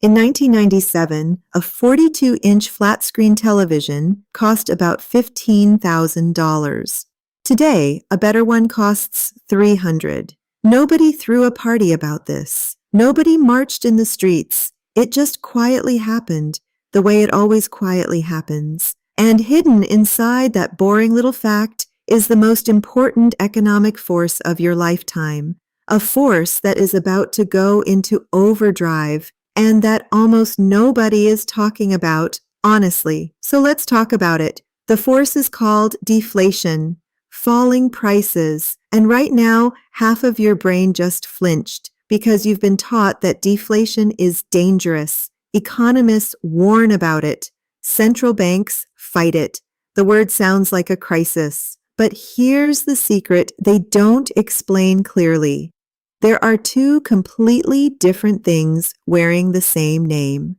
In 1997, a 42-inch flat-screen television cost about $15,000. Today, a better one costs $300. Nobody threw a party about this. Nobody marched in the streets. It just quietly happened, the way it always quietly happens. And hidden inside that boring little fact is the most important economic force of your lifetime, a force that is about to go into overdrive and that almost nobody is talking about, honestly. So let's talk about it. The force is called deflation, falling prices. And right now, half of your brain just flinched because you've been taught that deflation is dangerous. Economists warn about it. Central banks fight it. The word sounds like a crisis. But here's the secret they don't explain clearly. There are two completely different things wearing the same name.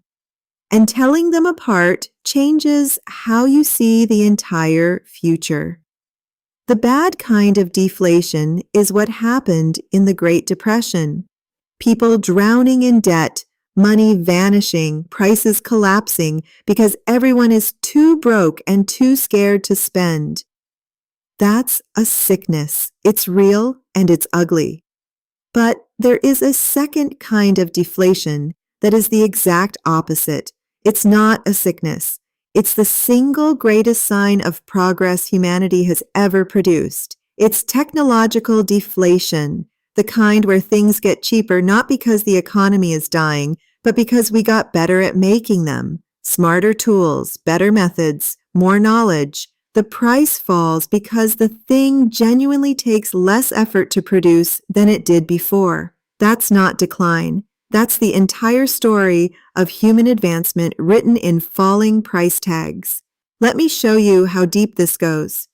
And telling them apart changes how you see the entire future. The bad kind of deflation is what happened in the Great Depression. People drowning in debt, money vanishing, prices collapsing because everyone is too broke and too scared to spend. That's a sickness. It's real and it's ugly. But there is a second kind of deflation that is the exact opposite. It's not a sickness. It's the single greatest sign of progress humanity has ever produced. It's technological deflation, the kind where things get cheaper not because the economy is dying, but because we got better at making them. Smarter tools, better methods, more knowledge. The price falls because the thing genuinely takes less effort to produce than it did before. That's not decline. That's the entire story of human advancement written in falling price tags. Let me show you how deep this goes.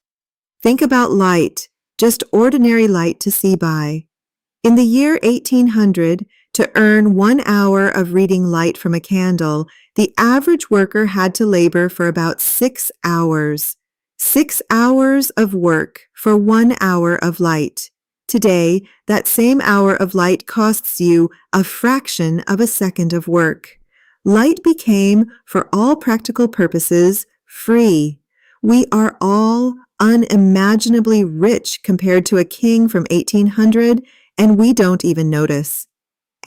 Think about light, just ordinary light to see by. In the year 1800, to earn 1 hour of reading light from a candle, the average worker had to labor for about 6 hours. 6 hours of work for 1 hour of light. Today, that same hour of light costs you a fraction of a second of work. Light became, for all practical purposes, free. We are all unimaginably rich compared to a king from 1800, and we don't even notice.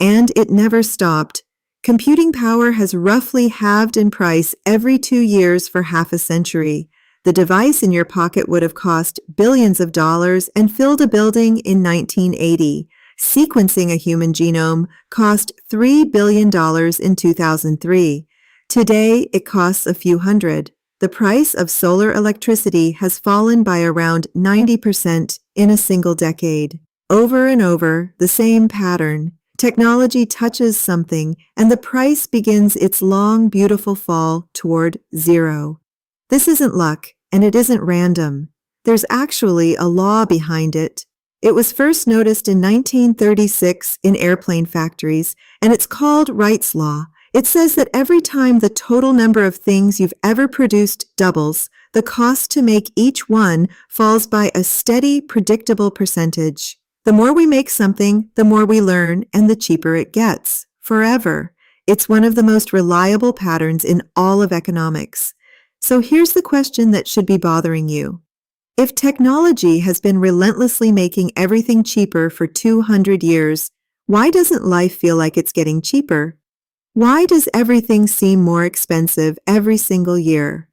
And it never stopped. Computing power has roughly halved in price every 2 years for half a century. The device in your pocket would have cost billions of dollars and filled a building in 1980. Sequencing a human genome cost $3 billion in 2003. Today, it costs a few hundred. The price of solar electricity has fallen by around 90% in a single decade. Over and over, the same pattern. Technology touches something, and the price begins its long, beautiful fall toward zero. This isn't luck, and it isn't random. There's actually a law behind it. It was first noticed in 1936 in airplane factories, and it's called Wright's Law. It says that every time the total number of things you've ever produced doubles, the cost to make each one falls by a steady, predictable percentage. The more we make something, the more we learn, and the cheaper it gets. Forever. It's one of the most reliable patterns in all of economics. So here's the question that should be bothering you. If technology has been relentlessly making everything cheaper for 200 years, why doesn't life feel like it's getting cheaper? Why does everything seem more expensive every single year?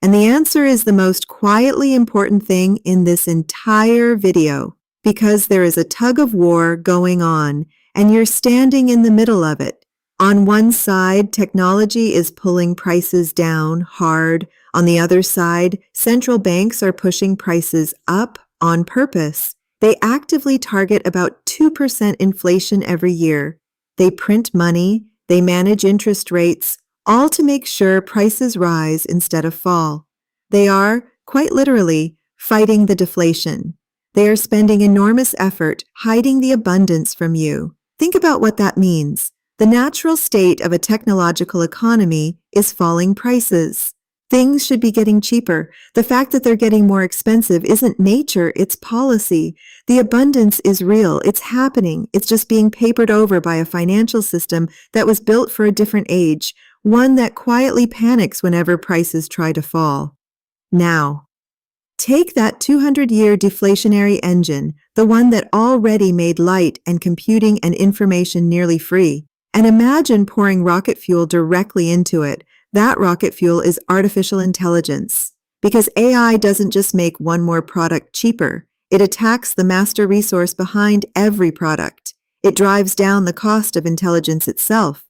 And the answer is the most quietly important thing in this entire video, because there is a tug of war going on, and you're standing in the middle of it. On one side, technology is pulling prices down hard. On the other side, central banks are pushing prices up on purpose. They actively target about 2% inflation every year. They print money, they manage interest rates, all to make sure prices rise instead of fall. They are, quite literally, fighting the deflation. They are spending enormous effort hiding the abundance from you. Think about what that means. The natural state of a technological economy is falling prices. Things should be getting cheaper. The fact that they're getting more expensive isn't nature, it's policy. The abundance is real. It's happening. It's just being papered over by a financial system that was built for a different age, one that quietly panics whenever prices try to fall. Now, take that 200-year deflationary engine, the one that already made light and computing and information nearly free, and imagine pouring rocket fuel directly into it. That rocket fuel is artificial intelligence. Because AI doesn't just make one more product cheaper, it attacks the master resource behind every product. It drives down the cost of intelligence itself.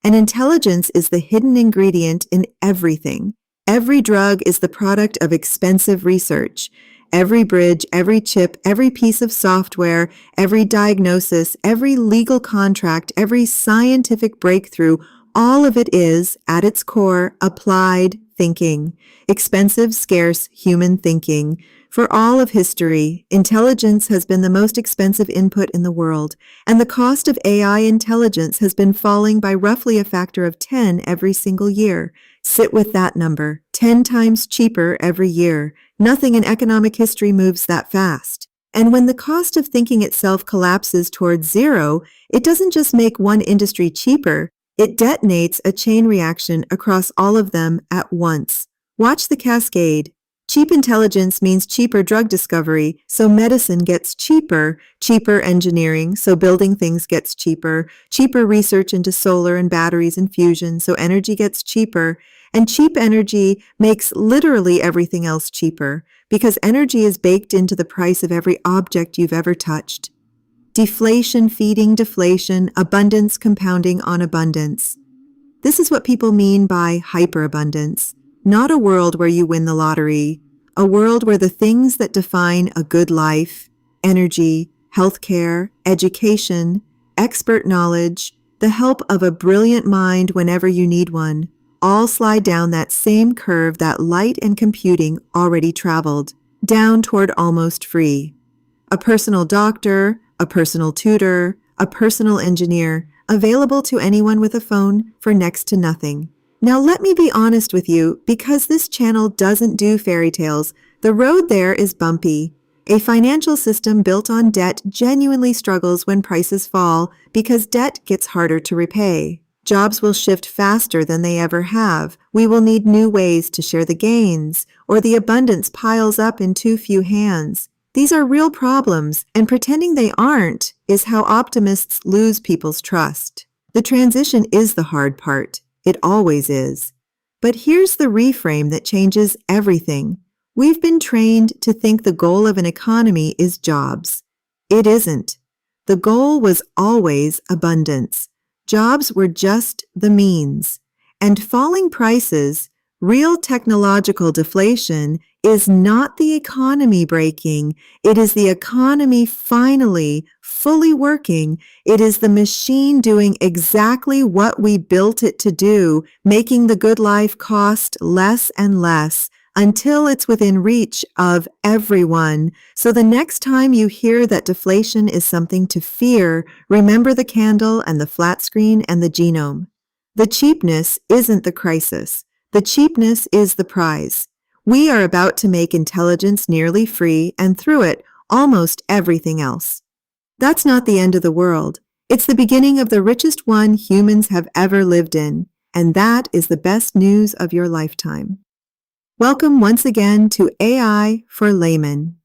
And intelligence is the hidden ingredient in everything. Every drug is the product of expensive research. Every bridge, every chip, every piece of software, every diagnosis, every legal contract, every scientific breakthrough, all of it is, at its core, applied thinking. Expensive, scarce, human thinking. For all of history, intelligence has been the most expensive input in the world, and the cost of AI intelligence has been falling by roughly a factor of 10 every single year. Sit with that number, 10 times cheaper every year. Nothing in economic history moves that fast. And when the cost of thinking itself collapses towards zero, it doesn't just make one industry cheaper, it detonates a chain reaction across all of them at once. Watch the cascade. Cheap intelligence means cheaper drug discovery, so medicine gets cheaper, cheaper engineering, so building things gets cheaper, cheaper research into solar and batteries and fusion, so energy gets cheaper, and cheap energy makes literally everything else cheaper, because energy is baked into the price of every object you've ever touched. Deflation feeding deflation, abundance compounding on abundance. This is what people mean by hyperabundance. Not a world where you win the lottery, a world where the things that define a good life, energy, healthcare, education, expert knowledge, the help of a brilliant mind whenever you need one, all slide down that same curve that light and computing already traveled, down toward almost free. A personal doctor, a personal tutor, a personal engineer, available to anyone with a phone for next to nothing. Now let me be honest with you, because this channel doesn't do fairy tales, the road there is bumpy. A financial system built on debt genuinely struggles when prices fall because debt gets harder to repay. Jobs will shift faster than they ever have. We will need new ways to share the gains, or the abundance piles up in too few hands. These are real problems, and pretending they aren't is how optimists lose people's trust. The transition is the hard part. It always is. But here's the reframe that changes everything. We've been trained to think the goal of an economy is jobs. It isn't. The goal was always abundance. Jobs were just the means. And falling prices, real technological deflation, is not the economy breaking. It is the economy finally, fully working. It is the machine doing exactly what we built it to do, making the good life cost less and less until it's within reach of everyone. So the next time you hear that deflation is something to fear, remember the candle and the flat screen and the genome. The cheapness isn't the crisis. The cheapness is the prize. We are about to make intelligence nearly free, and through it, almost everything else. That's not the end of the world. It's the beginning of the richest one humans have ever lived in, and that is the best news of your lifetime. Welcome once again to AI for Laymen.